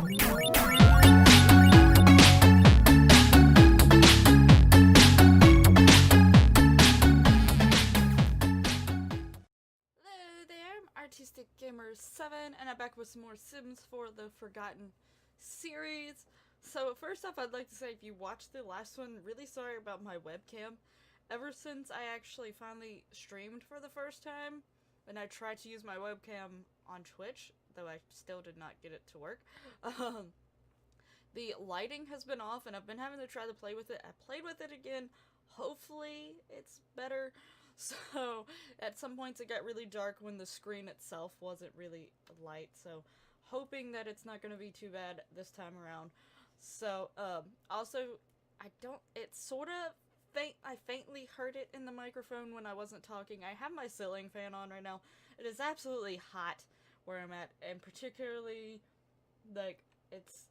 there, I'm Artistic Gamer 7, and I'm back with some more Sims for the Forgotten series. So first off, I'd like to say if you watched the last one, really sorry about my webcam. Ever since I actually finally streamed for the first time, and I tried to use my webcam on Twitch, though I still did not get it to work, the lighting has been off, and I've been having to try to play with it. I played with it again. Hopefully it's better. So at some points it got really dark when the screen itself wasn't really light, so hoping that it's not going to be too bad this time around. So also it's sort of I faintly heard it in the microphone when I wasn't talking. I have my ceiling fan on right now. It is absolutely hot where I'm at, and particularly like it's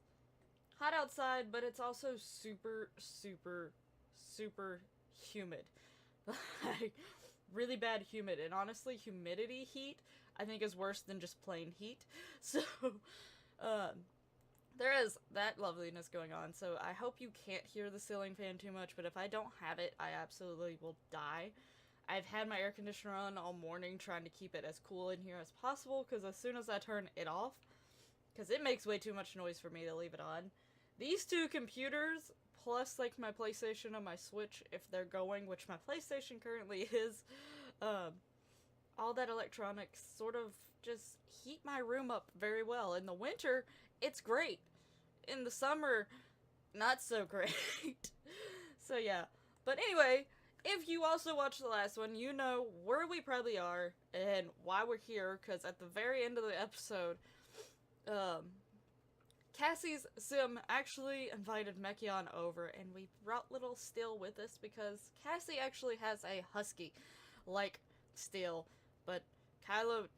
hot outside, but it's also super humid. Like, really bad humid, and honestly, humidity heat, I think, is worse than just plain heat. So, there is that loveliness going on, so I hope you can't hear the ceiling fan too much, but if I don't have it, I absolutely will die. I've had my air conditioner on all morning trying to keep it as cool in here as possible, because as soon as I turn it off, because it makes way too much noise for me to leave it on, these two computers, plus like my PlayStation and my Switch, if they're going, which my PlayStation currently is, all that electronics sort of just heat my room up very well. In the winter, it's great. In the summer, not so great. So yeah. But anyway, if you also watched the last one, you know where we probably are and why we're here, because at the very end of the episode, Cassie's sim actually invited Mekion over, and we brought little Still with us because Cassie actually has a husky, like Still, but Kylo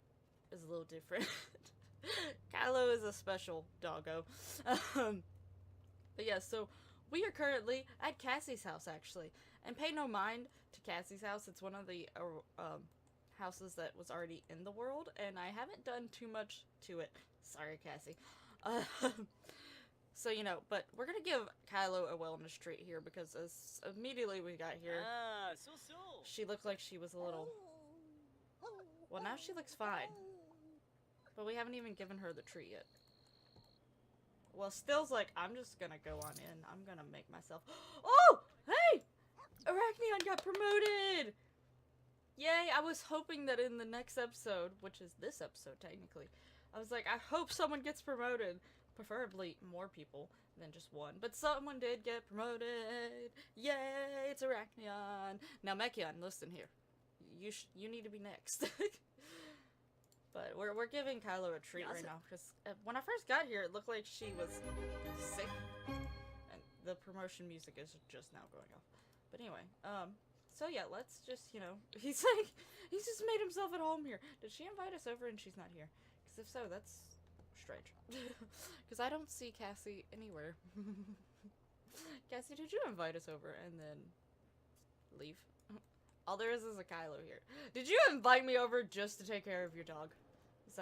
is a little different. Kylo is a special doggo. But yeah, so we are currently at Cassie's house, actually, and pay no mind to Cassie's house. It's one of the houses that was already in the world, and I haven't done too much to it. Sorry, Cassie. So, you know, but we're gonna give Kylo a wellness treat here, because as immediately we got here, she looked like she was a little... Well, now she looks fine. But we haven't even given her the treat yet. Well, Still's like, I'm just gonna go on in. I'm gonna make myself... Oh! Hey! Arachneon got promoted! Yay! I was hoping that in the next episode, which is this episode technically, I was like, I hope someone gets promoted. Preferably more people than just one. But someone did get promoted. Yay! It's Arachneon. Now, Mekion, listen here. You need to be next. But we're giving Kylo a treat right now, because when I first got here, it looked like she was sick. And the promotion music is just now going off. But anyway, so yeah, let's just, you know, he's just made himself at home here. Did she invite us over and she's not here? Because if so, that's strange. Because I don't see Cassie anywhere. Cassie, did you invite us over and then leave? All there is a Kylo here. Did you invite me over just to take care of your dog? Is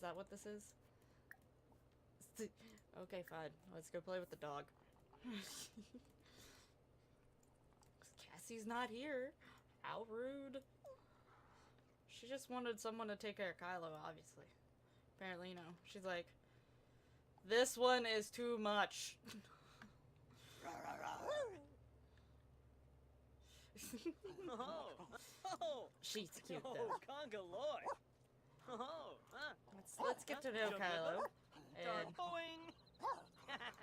that what this is? Okay, fine. Let's go play with the dog. Cassie's not here. How rude. She just wanted someone to take care of Kylo, obviously. Apparently, you know, she's like, this one is too much. She's cute though. Let's get to know Kylo and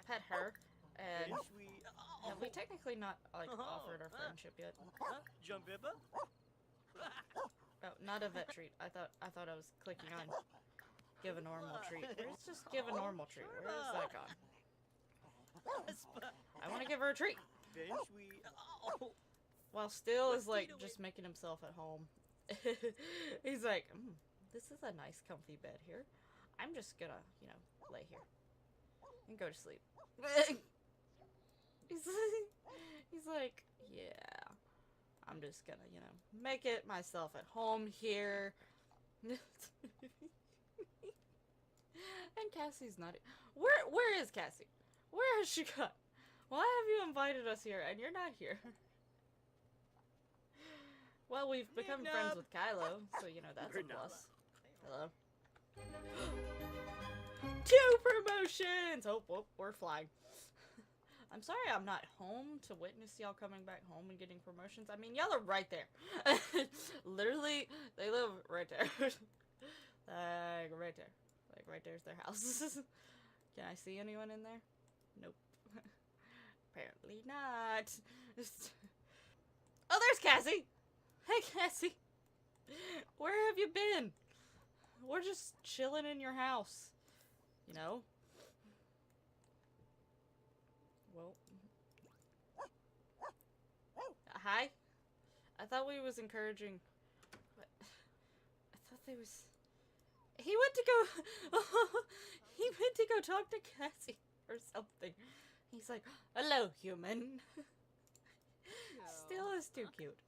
pet her. And have we technically not like offered our friendship yet? Oh, not a vet treat. I thought I was clicking on give a normal treat. Let's just give a normal treat. Where is that gone? I want to give her a treat. While Still is like just making himself at home. He's like, this is a nice comfy bed here. I'm just gonna, you know, lay here and go to sleep. He's like, yeah, I'm just gonna, you know, make it myself at home here. And Cassie's not. Where is Cassie? Where has she gone? Why have you invited us here and you're not here? Well, we've become friends with Kylo, so you know that's a plus. Hello. 2 promotions! Oh, whoop, we're flying. I'm sorry I'm not home to witness y'all coming back home and getting promotions. I mean, y'all are right there. Literally, they live right there. Like, right there. Like, right there's their house. Can I see anyone in there? Nope. Apparently not. Oh, there's Cassie! Hey, Cassie! Where have you been? We're just chilling in your house. You know? Well. Hi? I thought we was encouraging... What? I thought they was... He went to go... He went to go talk to Cassie or something. He's like, hello, human. Still is too cute.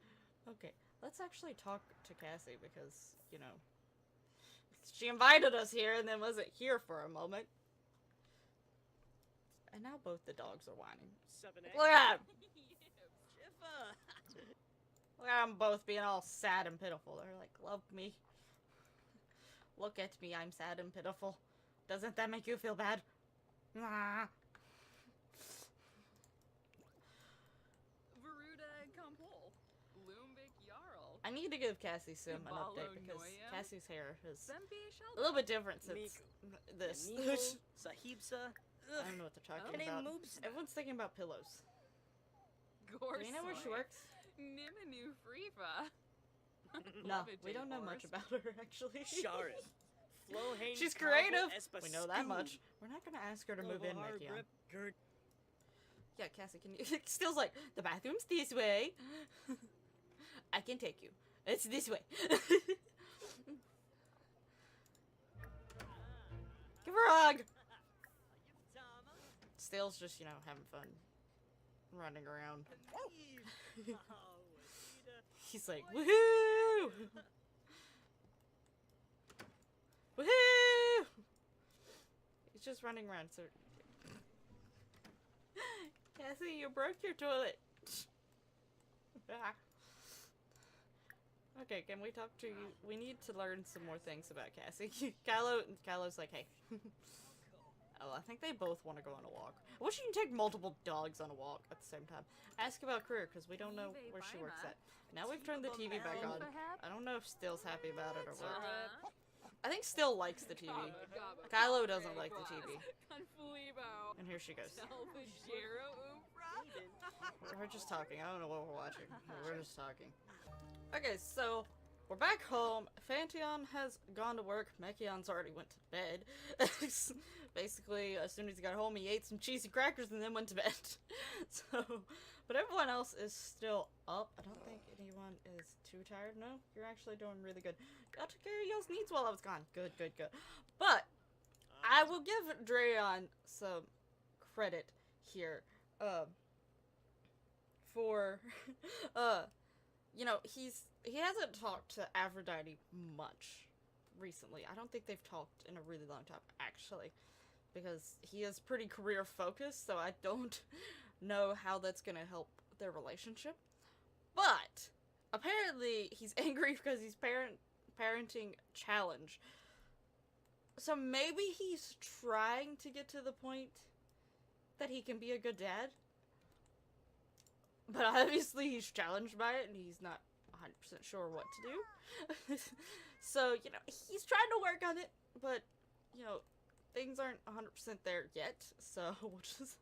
Okay, let's actually talk to Cassie because, you know... She invited us here and then wasn't here for a moment. And now both the dogs are whining. Look at them! Look at them both being all sad and pitiful. They're like, love me. Look at me, I'm sad and pitiful. Doesn't that make you feel bad? Nah. I need to give Cassie Sim an update because Cassie's hair is a little bit different since this. I don't know what they're talking about. Everyone's thinking about pillows. Do you know where she works? No, we don't know much about her actually. She's creative. We know that much. We're not gonna ask her to move in, Mekion. Yeah, Cassie, can you? Still's like, the bathroom's this way. I can take you. It's this way. Give her a hug. Still's just, you know, having fun. Running around. He's like, woohoo! Woohoo! He's just running around, so... Cassie, you broke your toilet. Okay, can we talk to you? We need to learn some more things about Cassie. Kylo's like, hey. Oh, I think they both want to go on a walk. I wish you can take multiple dogs on a walk at the same time. Ask about career, because we don't know where she works at. Now we've turned the TV back on. I don't know if Still's happy about it or what. I think Still likes the TV. Kylo doesn't like the TV. And here she goes. We're just talking. I don't know what we're watching. We're just talking. Okay, so we're back home. Fantion has gone to work. Mekion's already went to bed. Basically, as soon as he got home, he ate some cheesy crackers and then went to bed. So, but everyone else is still up. I don't think anyone is too tired. No, you're actually doing really good. I took care of y'all's needs while I was gone. Good, good, good. But I will give Drayon some credit here. For you know, he hasn't talked to Aphrodite much recently. I don't think they've talked in a really long time, actually, because he is pretty career focused, so I don't know how that's gonna help their relationship. But apparently he's angry because he's parenting challenge. So maybe he's trying to get to the point that he can be a good dad. But obviously he's challenged by it and he's not 100% sure what to do. So, you know, he's trying to work on it, but, you know, things aren't 100% there yet. So we'll just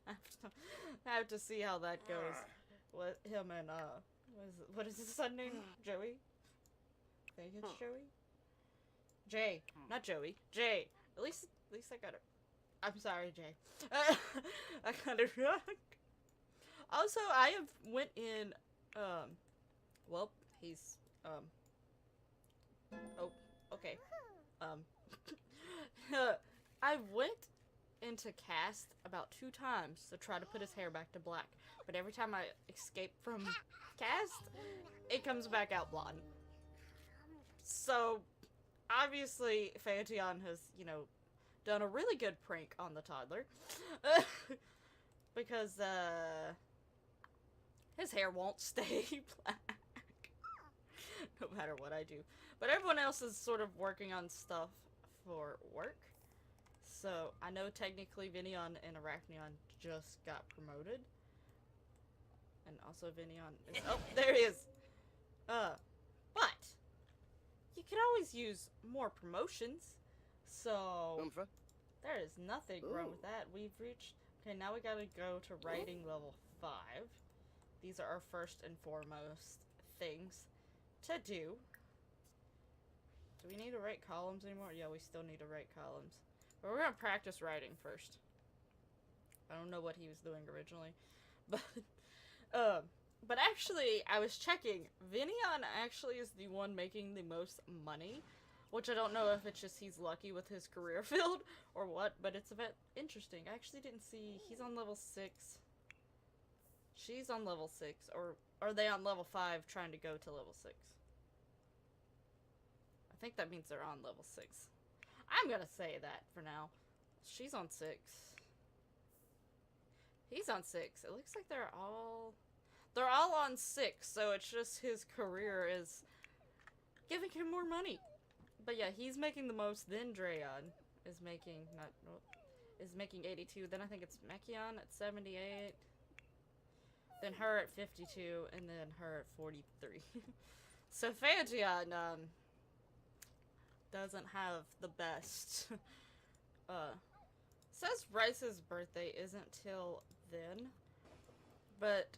have to see how that goes with him and, what is his son name? Joey? I think it's Joey? Jay. Not Joey. Jay. At least I got it. I'm sorry, Jay. I got it wrong. Also, I have went in, well, he's, oh, okay, I went into cast about 2 times to try to put his hair back to black, but every time I escape from cast, it comes back out blonde. So, obviously, Fantion has, you know, done a really good prank on the toddler. Because, his hair won't stay black. No matter what I do. But everyone else is sort of working on stuff for work. So, I know technically Vinion and Arachnion just got promoted. And also Vinion is- oh, there he is! But, you can always use more promotions. So, there is nothing wrong with that. We've reached- okay, now we gotta go to writing level 5. These are our first and foremost things to do. Do we need to write columns anymore? Yeah, we still need to write columns. But we're gonna practice writing first. I don't know what he was doing originally. But actually, I was checking. Vinion actually is the one making the most money. Which I don't know if it's just he's lucky with his career field or what, but it's a bit interesting. I actually didn't see. He's on level 6. She's on level 6. Or are they on level 5 trying to go to level 6? I think that means they're on level 6. I'm gonna say that for now. She's on 6. He's on 6. It looks like they're all on 6, so it's just his career is giving him more money. But yeah, he's making the most. Then Drayon is making 82. Then I think it's Mekion at 78. Then her at 52, and then her at 43. So Phantion doesn't have the best. Says Bryce's birthday isn't till then, but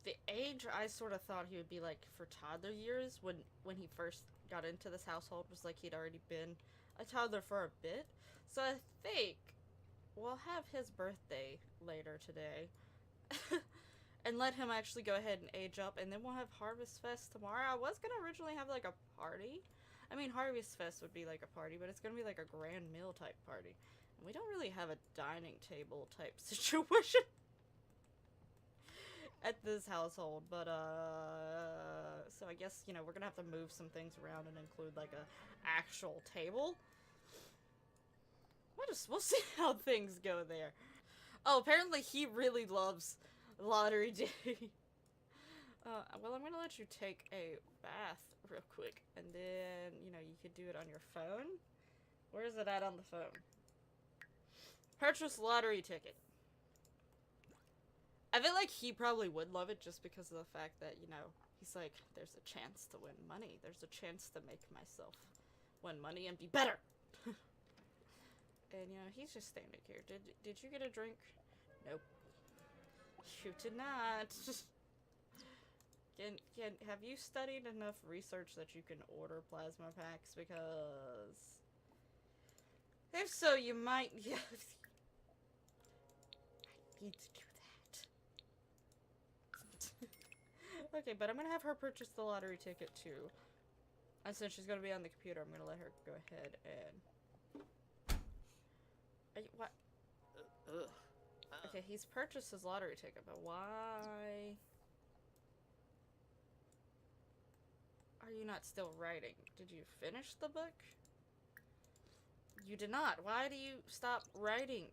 the age I sort of thought he would be like for toddler years when he first got into this household was like he'd already been a toddler for a bit. So I think we'll have his birthday later today and let him actually go ahead and age up, and then we'll have Harvestfest tomorrow. I was gonna originally have like a party. I mean, Harvestfest would be like a party, but it's gonna be like a grand meal type party. And we don't really have a dining table type situation at this household, but so I guess, you know, we're gonna have to move some things around and include like a actual table. We'll see how things go there. Oh, apparently he really loves lottery day. Well, I'm gonna let you take a bath real quick, and then, you know, you could do it on your phone. Where is it at on the phone? Purchase lottery ticket. I feel like he probably would love it just because of the fact that, you know, he's like, there's a chance to win money. There's a chance to make myself win money and be better. And, you know, he's just standing here. Did you get a drink? Nope. You did not. Have you studied enough research that you can order plasma packs? Because if so, you might. Yeah. I need to do that. Okay, but I'm gonna have her purchase the lottery ticket too. And since she's gonna be on the computer, I'm gonna let her go ahead and. What? Okay, he's purchased his lottery ticket, but why are you not still writing? Did you finish the book? You did not. Why do you stop writing?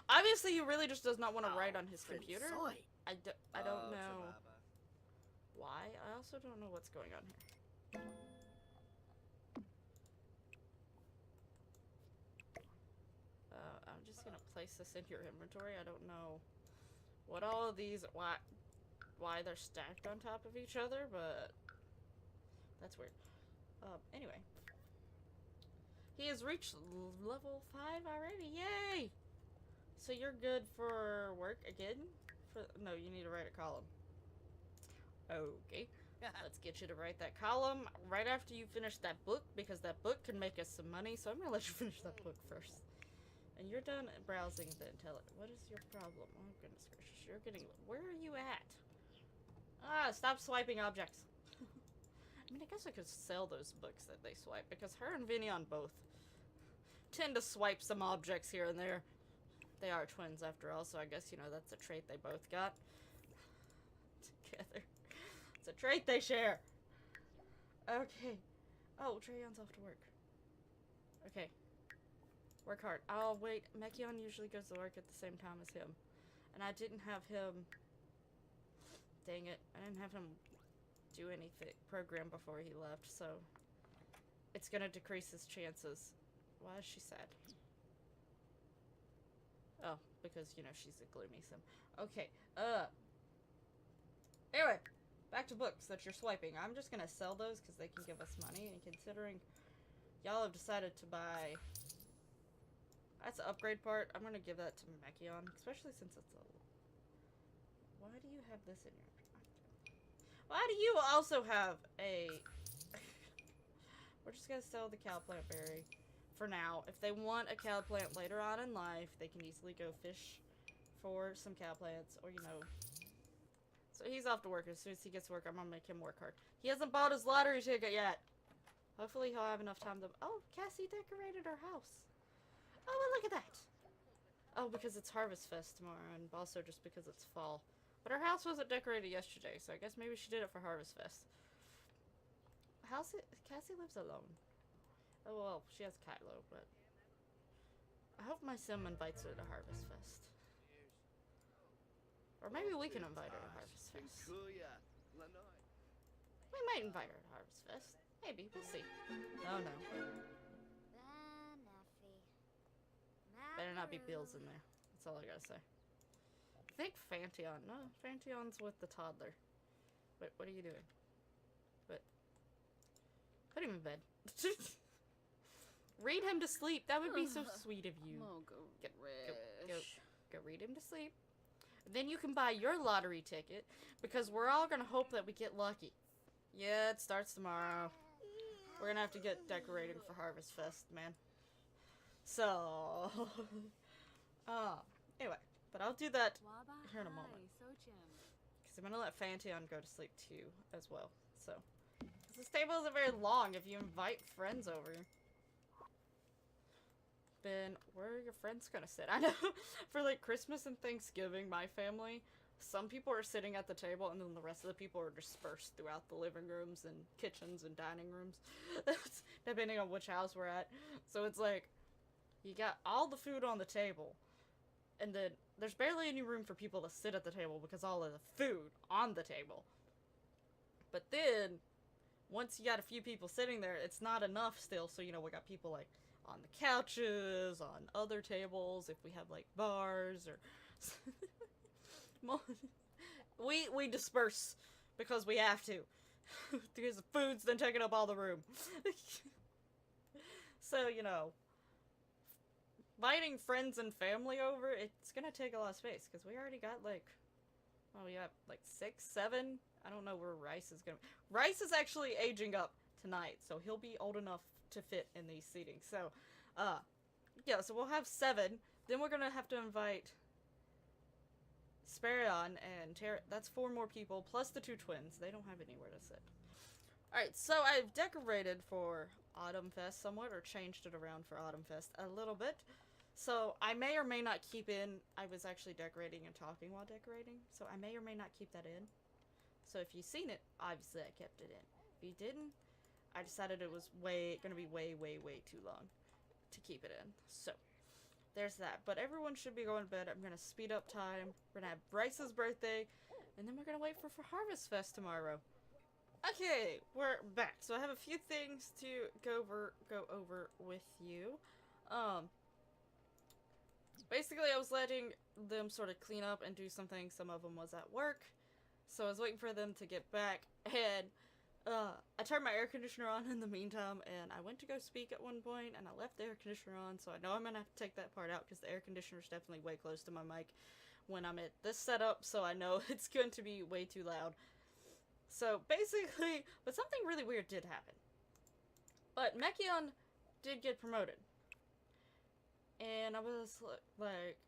Obviously, he really just does not want to write on his computer. I don't know why. I also don't know what's going on here. I'm just gonna place this in your inventory. I don't know what all of these, why they're stacked on top of each other, but that's weird. Anyway. He has reached level 5 already. Yay! So you're good for work again? No, you need to write a column. Okay. Let's get you to write that column right after you finish that book, because that book can make us some money, so I'm gonna let you finish that book first. And you're done browsing the intelligence. What is your problem? Oh, goodness gracious. You're getting... Where are you at? Ah, stop swiping objects. I mean, I guess I could sell those books that they swipe, because her and Vinion both tend to swipe some objects here and there. They are twins after all, so I guess, you know, that's a trait they both got together. It's a trait they share. Okay. Oh, Treyon's off to work. Okay. Work hard. Oh, wait. Mekion usually goes to work at the same time as him. And I didn't have him... Dang it. I didn't have him do anything program before he left, so... It's gonna decrease his chances. Why is she sad? Oh, because, you know, she's a gloomy sim. Okay, anyway, back to books that you're swiping. I'm just gonna sell those because they can give us money, and considering y'all have decided to buy... That's the upgrade part. I'm gonna give that to Mekion, especially since it's a... Why do you have this in your... Why do you also have a... We're just gonna sell the cow plant berry for now. If they want a cow plant later on in life, they can easily go fish for some cow plants, or, you know... So he's off to work. As soon as he gets to work, I'm gonna make him work hard. He hasn't bought his lottery ticket yet. Hopefully he'll have enough time to... Oh, Cassie decorated her house. Oh, well, look at that. Oh, because it's Harvestfest tomorrow, and also just because it's fall. But her house wasn't decorated yesterday, so I guess maybe she did it for Harvestfest. Cassie lives alone. Oh, well, she has Kylo, but... I hope my sim invites her to Harvestfest. Or maybe we can invite her to Harvestfest. We might invite her to Harvestfest. Maybe, we'll see. Oh, no. Better not be Bills in there. That's all I gotta say. I think Fanteon. No, Fanteon's with the toddler. Wait, what are you doing? What? Put him in bed. Read him to sleep. That would be so sweet of you. Oh, Go read him to sleep. Then you can buy your lottery ticket, because we're all gonna hope that we get lucky. Yeah, it starts tomorrow. We're gonna have to get decorating for Harvestfest, man. So, anyway, but I'll do that here in a moment. Because I'm gonna let Fanteon go to sleep too, as well. So, this table isn't very long if you invite friends over. Then, where are your friends gonna sit? I know, for like Christmas and Thanksgiving, my family, some people are sitting at the table and then the rest of the people are dispersed throughout the living rooms and kitchens and dining rooms. Depending on which house we're at. So it's like, you got all the food on the table, and then there's barely any room for people to sit at the table because all of the food on the table. But then, once you got a few people sitting there, it's not enough still, so, you know, we got people, like, on the couches, on other tables, if we have, like, bars, or... we disperse, because we have to. Because the food's then taking up all the room. So, you know... Inviting friends and family over, it's gonna take a lot of space, because we already got, like, well, we got, like, 6, 7, I don't know where Rice is gonna... Rice is actually aging up tonight, so he'll be old enough to fit in these seatings, so, yeah, so we'll have 7, then we're gonna have to invite Sparion and that's 4 more people, plus the 2 twins, they don't have anywhere to sit. Alright, so I've decorated for Autumnfest somewhat, or changed it around for Autumnfest a little bit. So, I may or may not keep in, I was actually decorating and talking while decorating, so I may or may not keep that in. So if you've seen it, obviously I kept it in. If you didn't, I decided it was gonna be way too long to keep it in. So, there's that. But everyone should be going to bed. I'm gonna speed up time. We're gonna have Bryce's birthday, and then we're gonna wait for Harvestfest tomorrow. Okay, we're back. So I have a few things to go over with you. Basically I was letting them sort of clean up and do something. Some of them was at work, so I was waiting for them to get back, and I turned my air conditioner on in the meantime, and I went to go speak at one point, and I left the air conditioner on, so I know I'm gonna have to take that part out, because the air conditioner is definitely way close to my mic when I'm at this setup, so I know it's going to be way too loud. So, basically, but something really weird did happen. But Mekion did get promoted. And I was like,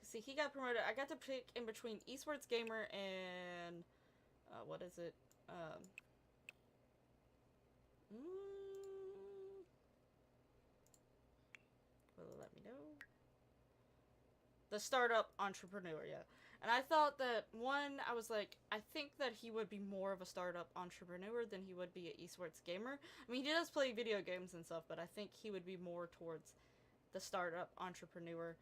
see, he got promoted. I got to pick in between Esports Gamer and, what is it? Will it let me know? The startup entrepreneur, yeah. And I thought that, one, I was like, I think that he would be more of a startup entrepreneur than he would be an esports gamer. I mean, he does play video games and stuff, but I think he would be more towards the startup entrepreneur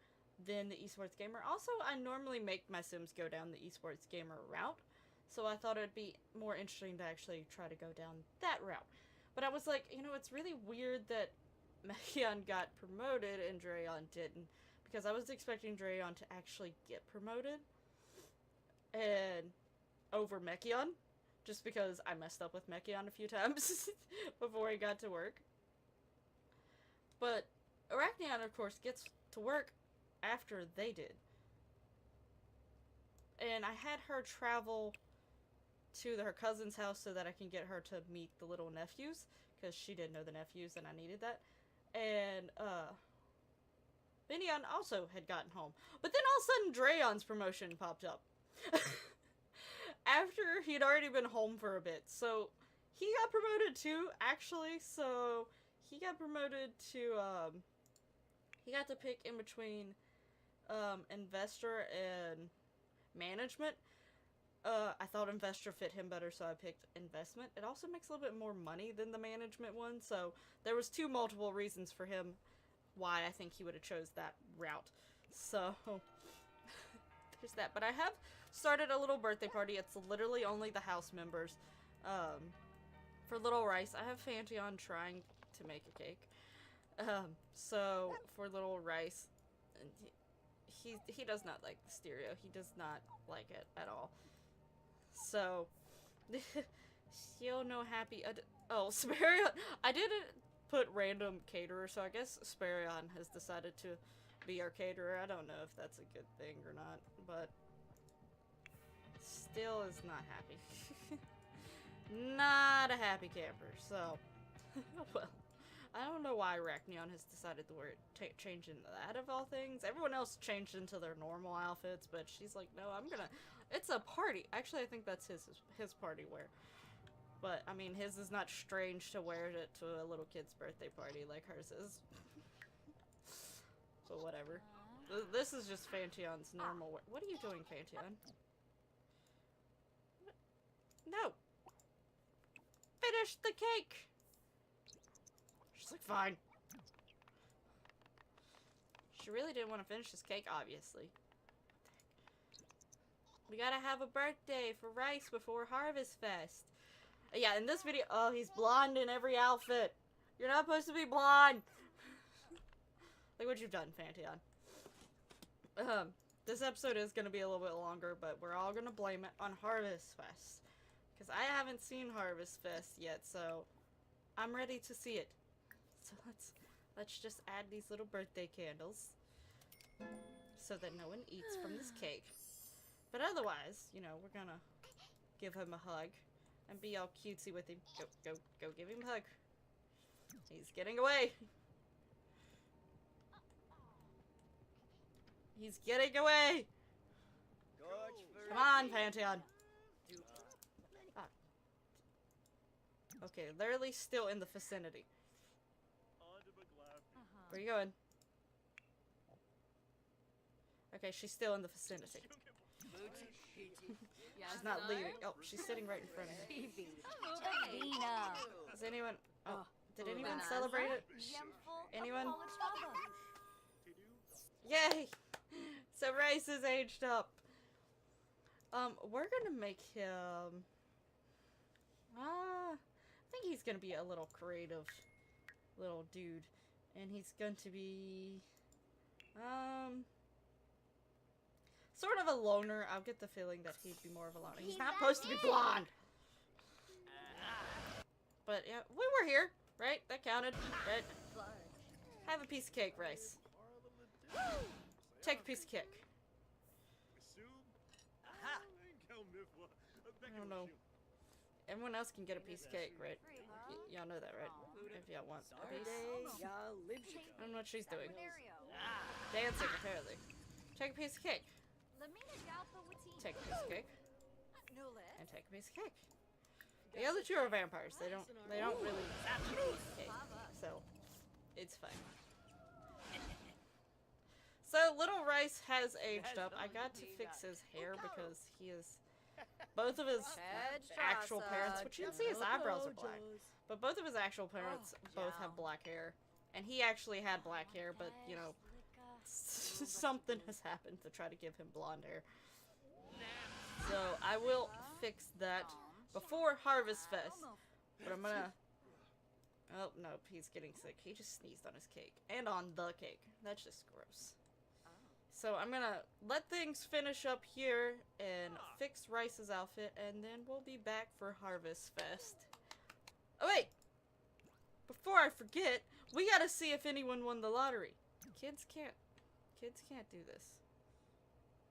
than the esports gamer. Also, I normally make my Sims go down the esports gamer route, so I thought it'd be more interesting to actually try to go down that route. But I was like, you know, it's really weird that Mekion got promoted and Drayon didn't, because I was expecting Drayon to actually get promoted and over Mekion, just because I messed up with Mekion a few times before he got to work. But Arachneon, of course, gets to work after they did. And I had her travel to her cousin's house so that I can get her to meet the little nephews, because she didn't know the nephews and I needed that. And, Minion also had gotten home. But then all of a sudden, Drayon's promotion popped up. After he'd already been home for a bit. So, he got promoted too, actually. So, he got promoted to, he got to pick in between, investor and management. I thought investor fit him better, so I picked investment. It also makes a little bit more money than the management one, so there was multiple reasons for him why I think he would have chose that route. So, there's that. But I have started a little birthday party. It's literally only the house members. For Little Rice, I have Fanteon trying to make a cake. So, for Little Rice, he does not like the stereo. He does not like it at all. So, still no happy. Oh, Sparion. I didn't put random caterer, so I guess Sparion has decided to be our caterer. I don't know if that's a good thing or not, but still is not happy. Not a happy camper, so, well, I don't know why Arachneon has decided to change into that of all things. Everyone else changed into their normal outfits, but she's like, no, it's a party. Actually, I think that's his party wear. But, I mean, his is not strange to wear it to a little kid's birthday party like hers is. But whatever. This is just Fanteon's normal wear. What are you doing, Fanteon? No! Finish the cake! She's like, fine. She really didn't want to finish this cake, obviously. We gotta have a birthday for Rice before Harvestfest. Yeah, in this video, oh, he's blonde in every outfit. You're not supposed to be blonde. Look what you've done, Fanteon. This episode is gonna be a little bit longer, but we're all gonna blame it on Harvestfest. Because I haven't seen Harvestfest yet, so I'm ready to see it. So let's just add these little birthday candles so that no one eats from this cake. But otherwise, you know, we're gonna give him a hug and be all cutesy with him. Go give him a hug. He's getting away. He's getting away. Come on, Pantheon. Ah. Okay, literally still in the vicinity. Where are you going? Okay, she's still in the vicinity. She's not leaving. Oh, she's sitting right in front of me. Does anyone... Oh, did anyone celebrate it? Anyone? Yay! So Rice is aged up. We're gonna make him... I think he's gonna be a little creative little dude. And he's going to be... sort of a loner. I'll get the feeling that he'd be more of a loner. He's not supposed to be blonde! But, yeah, we were here, right? That counted, right? Have a piece of cake, Rice. Take a piece of cake. I don't know. Everyone else can get a piece of cake, right? Y'all know that, right? If y'all want a piece. I don't know what she's doing. Dancing, apparently. Take a piece of cake. Take a piece of cake. And take a piece of cake. The other two are vampires. They don't really eat cake. So, it's fine. So little Rice has aged up. I got to fix his hair because he is both of his actual parents, which you can see his eyebrows are black, but both of his actual parents both have black hair. And he actually had black hair, but, you know, something has happened to try to give him blonde hair. So I will fix that before Harvestfest. But I'm gonna... Oh, nope, he's getting sick. He just sneezed on his cake. And on the cake. That's just gross. So I'm gonna let things finish up here and fix Rice's outfit, and then we'll be back for Harvestfest. Oh wait! Before I forget, we gotta see if anyone won the lottery. Kids can't do this.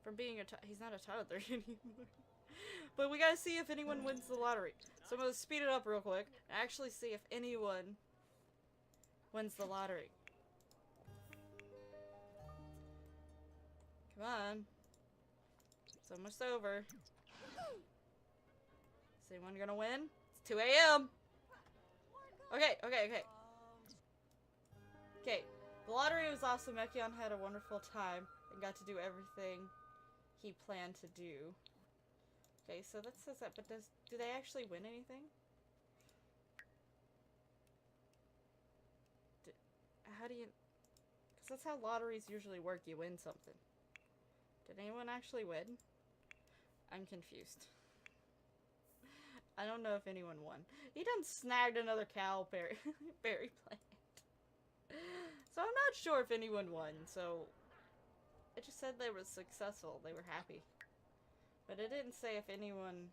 From being he's not a toddler anymore. But we gotta see if anyone wins the lottery. So I'm gonna speed it up real quick and actually see if anyone wins the lottery. Come on. It's almost over. Is anyone gonna win? It's 2 a.m. Okay. Okay. The lottery was awesome. Mekion had a wonderful time and got to do everything he planned to do. Okay, so that says that, but do they actually win anything? How do you... Because that's how lotteries usually work, you win something. Did anyone actually win? I'm confused. I don't know if anyone won. He done snagged another berry plant. So I'm not sure if anyone won, so... It just said they were successful, they were happy. But it didn't say if anyone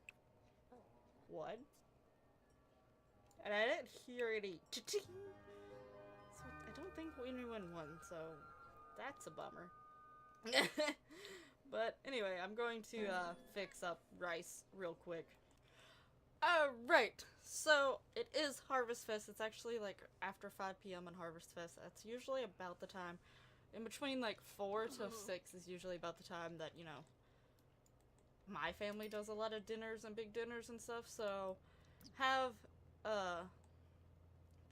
won. And I didn't hear any cha-ching. So I don't think anyone won, so that's a bummer. But anyway, I'm going to fix up Rice real quick. Alright, so it is Harvestfest. It's actually like after 5 p.m. on Harvestfest. That's usually about the time. In between like 4 to 6 is usually about the time that, you know, my family does a lot of dinners and big dinners and stuff, so have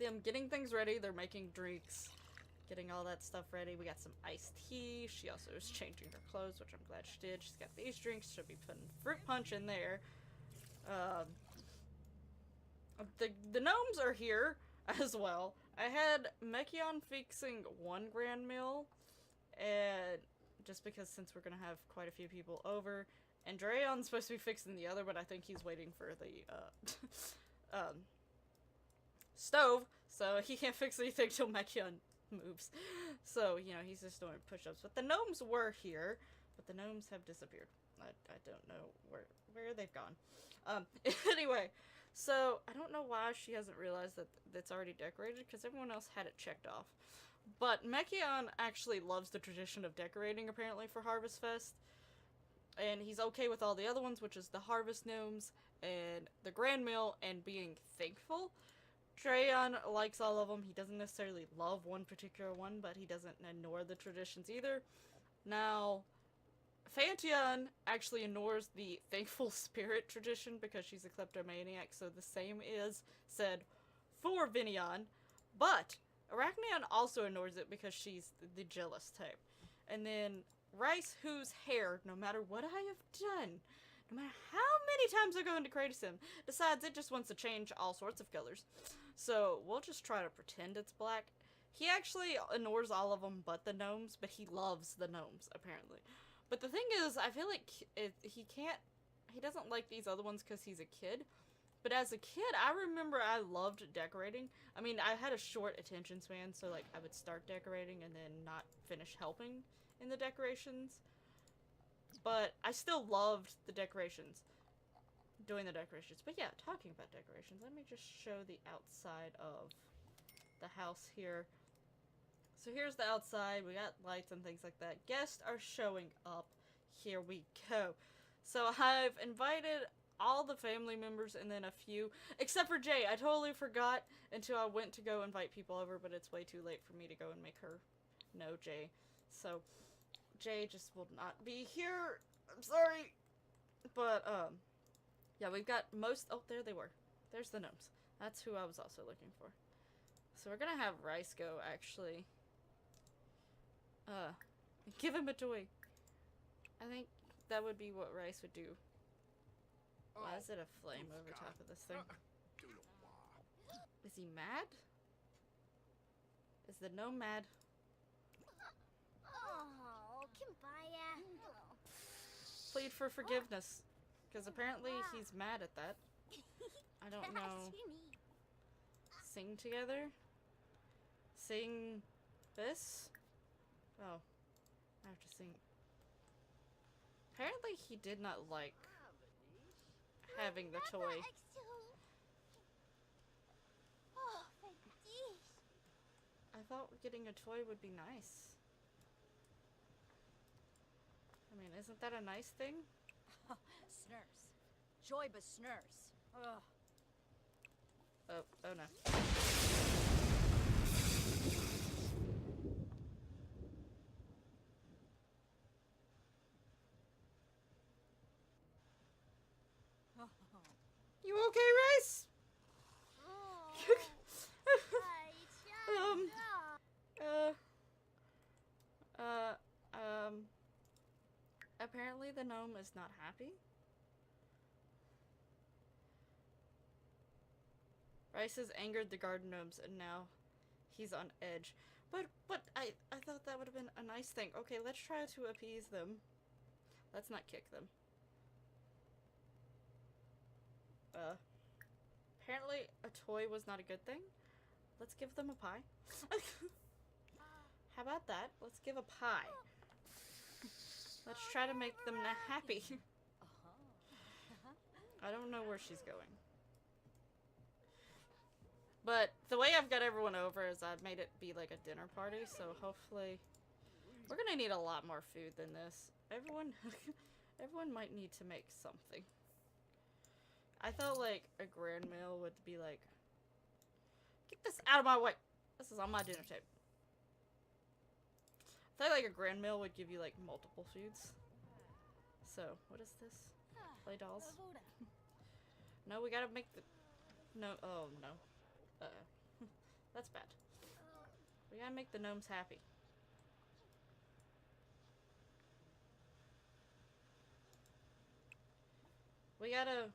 them getting things ready. They're making drinks, getting all that stuff ready. We got some iced tea. She also is changing her clothes, which I'm glad she did. She's got these drinks. She'll be putting fruit punch in there. The gnomes are here as well. I had Mekion fixing one grand meal, and just because since we're gonna have quite a few people over, and Drayon's supposed to be fixing the other, but I think he's waiting for the stove, so he can't fix anything till Mekion moves. So, you know, he's just doing push-ups. But the gnomes were here, but the gnomes have disappeared. I don't know where they've gone. Anyway, so I don't know why she hasn't realized that it's already decorated, because everyone else had it checked off. But Mekion actually loves the tradition of decorating, apparently, for Harvestfest. And he's okay with all the other ones, which is the Harvest Gnomes and the Grand Meal and being thankful. Drayon likes all of them. He doesn't necessarily love one particular one, but he doesn't ignore the traditions either. Now, Fantion actually ignores the Thankful Spirit tradition because she's a kleptomaniac, so the same is said for Vinion, but Arachneon also ignores it because she's the jealous type. And then Rice, whose hair, no matter what I have done, no matter how many times I go into Kratos, decides it just wants to change all sorts of colors. So we'll just try to pretend it's black. He actually ignores all of them but the gnomes, but he loves the gnomes, apparently. But the thing is, I feel like he doesn't like these other ones because he's a kid. But as a kid, I remember I loved decorating. I mean, I had a short attention span, so like I would start decorating and then not finish helping in the decorations. But I still loved the decorations. Doing the decorations. But yeah, talking about decorations, let me just show the outside of the house here. So here's the outside. We got lights and things like that. Guests are showing up. Here we go. So I've invited all the family members and then a few, except for Jay. I totally forgot until I went to go invite people over, but it's way too late for me to go and make her know Jay. So Jay just will not be here. I'm sorry. But, yeah, we've got most... Oh, there they were. There's the gnomes. That's who I was also looking for. So we're gonna have Rice go, actually. Give him a toy. I think that would be what Rice would do. Why is it a flame over top of this thing? Is he mad? Is the gnome mad? Plead for forgiveness. Because apparently he's mad at that. I don't know. Sing together? Sing this? Oh. I have to sing. Apparently he did not like having the toy. I thought getting a toy would be nice. I mean, isn't that a nice thing? Snurse. Joyba snurse. Ugh. Oh no. You okay, Rice? Apparently the gnome is not happy. Rice has angered the garden gnomes and now he's on edge. But I thought that would have been a nice thing. Okay, let's try to appease them. Let's not kick them. Apparently a toy was not a good thing. Let's give them a pie. How about that? Let's give a pie. Let's try to make them happy. I don't know where she's going. But the way I've got everyone over is I've made it be like a dinner party, so hopefully we're gonna need a lot more food than this. Everyone might need to make something. I thought like a grand meal would be like, get this out of my way. This is on my dinner table. I thought like a grand meal would give you like multiple foods. So, what is this? Play dolls? No, we gotta make the... No, oh no. That's bad. We gotta make the gnomes happy. We gotta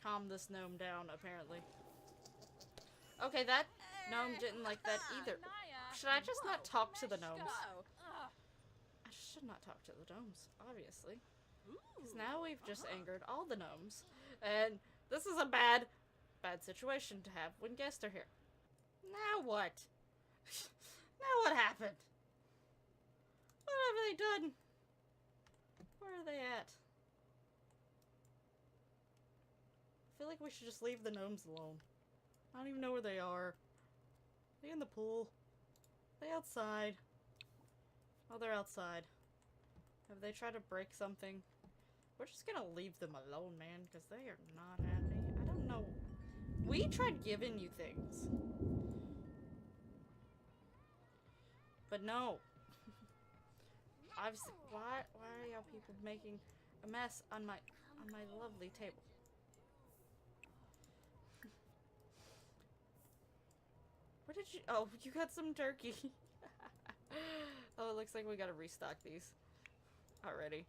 calm this gnome down, apparently. Okay, that gnome didn't like that either. Should I just not talk to the gnomes? I should not talk to the gnomes, obviously. Because now we've just angered all the gnomes. And this is a bad situation to have when guests are here. Now what? Now what happened? What have they done? Where are they at? I feel like we should just leave the gnomes alone. I don't even know where they are. Are they in the pool? Are they outside? Oh, they're outside. Have they tried to break something? We're just gonna leave them alone, man, because they are not happy. I don't know. We tried giving you things. But no. Why are y'all people making a mess on my lovely table? Where did you... Oh, you got some turkey. Oh, it looks like we gotta restock these. Already.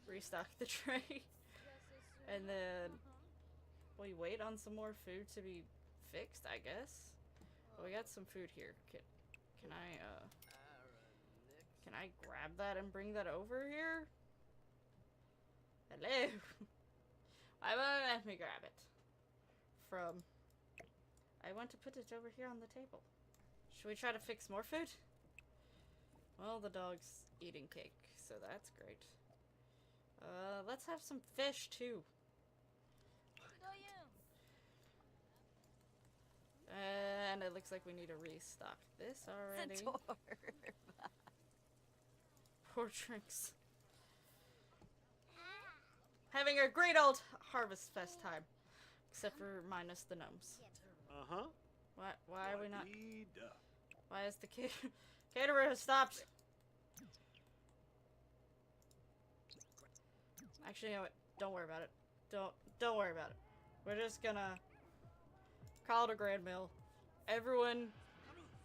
Restock the tray. And then... we wait on some more food to be fixed, I guess. Well, we got some food here. Can I grab that and bring that over here? Hello? Why won't you let me grab it? I want to put it over here on the table. Should we try to fix more food? Well, the dog's eating cake, so that's great. Let's have some fish, too. And it looks like we need to restock this already. Poor Trinks. Having a great old Harvestfest time. Except for minus the gnomes. Uh-huh. Why are we not... Why is the caterer has stopped? Actually, you know what? Don't worry about it. Don't worry about it. We're just gonna call it a grand meal. Everyone,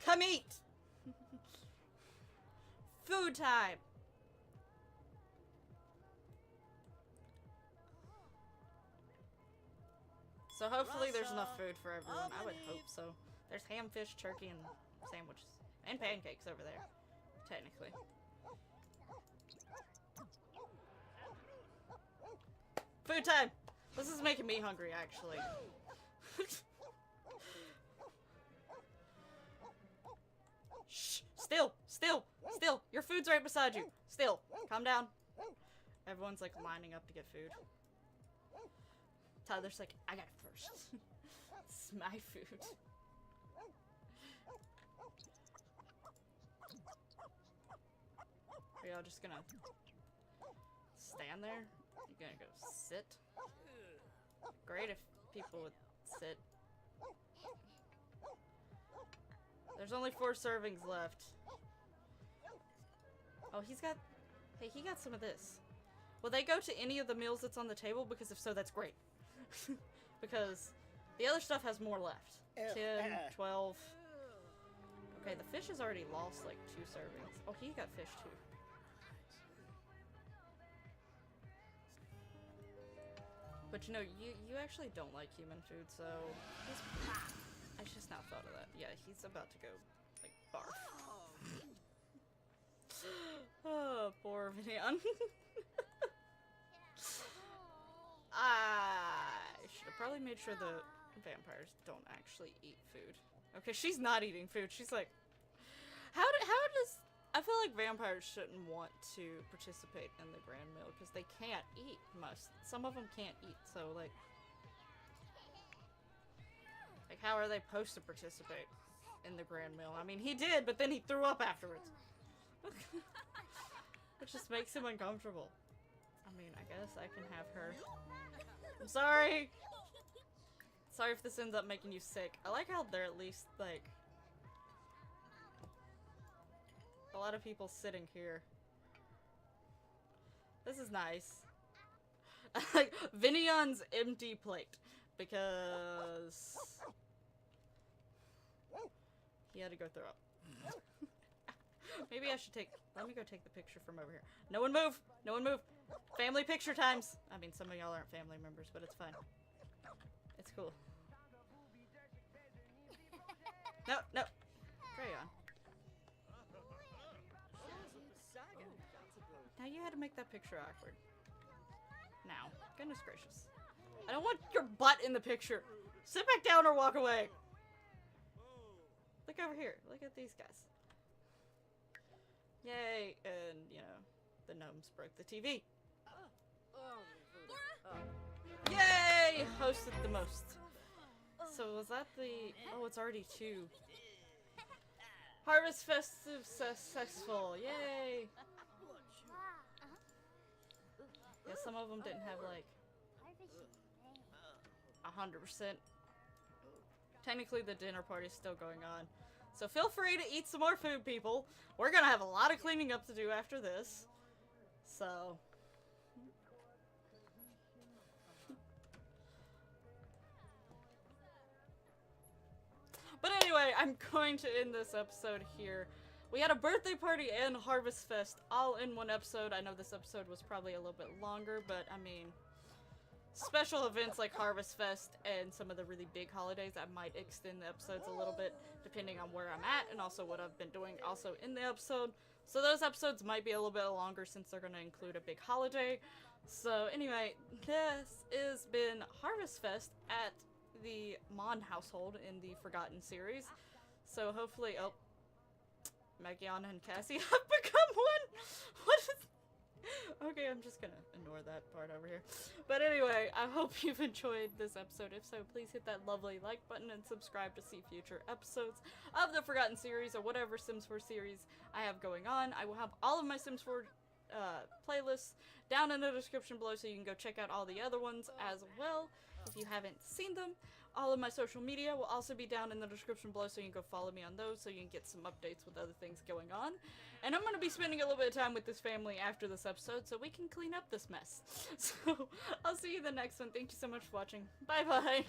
come eat! Food time! So hopefully there's enough food for everyone. I would hope so. There's ham, fish, turkey, and sandwiches. And pancakes over there. Technically. Food time! This is making me hungry, actually. Shh! Still! Still! Still! Your food's right beside you! Still! Calm down. Everyone's like lining up to get food. Tyler's like, I got it first. It's my food. Are y'all just gonna stand there? You're gonna go sit? Great if people would sit. There's only 4 servings left. Oh, he's got... Hey, he got some of this. Will they go to any of the meals that's on the table? Because if so, that's great. Because the other stuff has more left. 10, 12. Okay, the fish has already lost like 2 servings. Oh, he got fish too. But you know, you actually don't like human food, so I just now thought of that. Yeah, he's about to go like barf. Oh, poor Vivian. I should have probably made sure the vampires don't actually eat food. Okay, she's not eating food. She's like, how does... I feel like vampires shouldn't want to participate in the grand meal because they can't eat some of them can't eat, so like how are they supposed to participate in the grand meal? I mean, he did, but then he threw up afterwards. Which just makes him uncomfortable. I mean, I guess I can have her. I'm sorry! Sorry if this ends up making you sick. I like how they're at least, like... A lot of people sitting here. This is nice. Like, Vinion's empty plate. Because... he had to go throw up. Maybe I should take... Let me go take the picture from over here. No one move! No one move! Family picture times! I mean, some of y'all aren't family members, but it's fine. It's cool. No, no! Crayon. Now you had to make that picture awkward. Now. Goodness gracious. I don't want your butt in the picture! Sit back down or walk away! Look over here. Look at these guys. Yay! And, you know, the gnomes broke the TV. Yay! Hosted the most. So was that the... Oh, it's already 2. Harvestfest successful. Yay! Yeah, some of them didn't have, like, 100%. Technically, the dinner party's still going on. So feel free to eat some more food, people. We're gonna have a lot of cleaning up to do after this. So... But anyway, I'm going to end this episode here. We had a birthday party and Harvestfest all in one episode. I know this episode was probably a little bit longer, but I mean... Special events like Harvestfest and some of the really big holidays, I might extend the episodes a little bit depending on where I'm at and also what I've been doing also in the episode. So those episodes might be a little bit longer since they're going to include a big holiday. So anyway, this has been Harvestfest at the Mon household in the Forgotten series. So hopefully, oh, Magiana and Cassie have become one. What is... Okay, I'm just gonna ignore that part over here. But anyway, I hope you've enjoyed this episode. If so, please hit that lovely like button and subscribe to see future episodes of the Forgotten series or whatever Sims 4 series I have going on. I will have all of my Sims 4 playlists down in the description below so you can go check out all the other ones as well if you haven't seen them. All of my social media will also be down in the description below so you can go follow me on those so you can get some updates with other things going on. And I'm going to be spending a little bit of time with this family after this episode so we can clean up this mess. So, I'll see you in the next one. Thank you so much for watching. Bye-bye!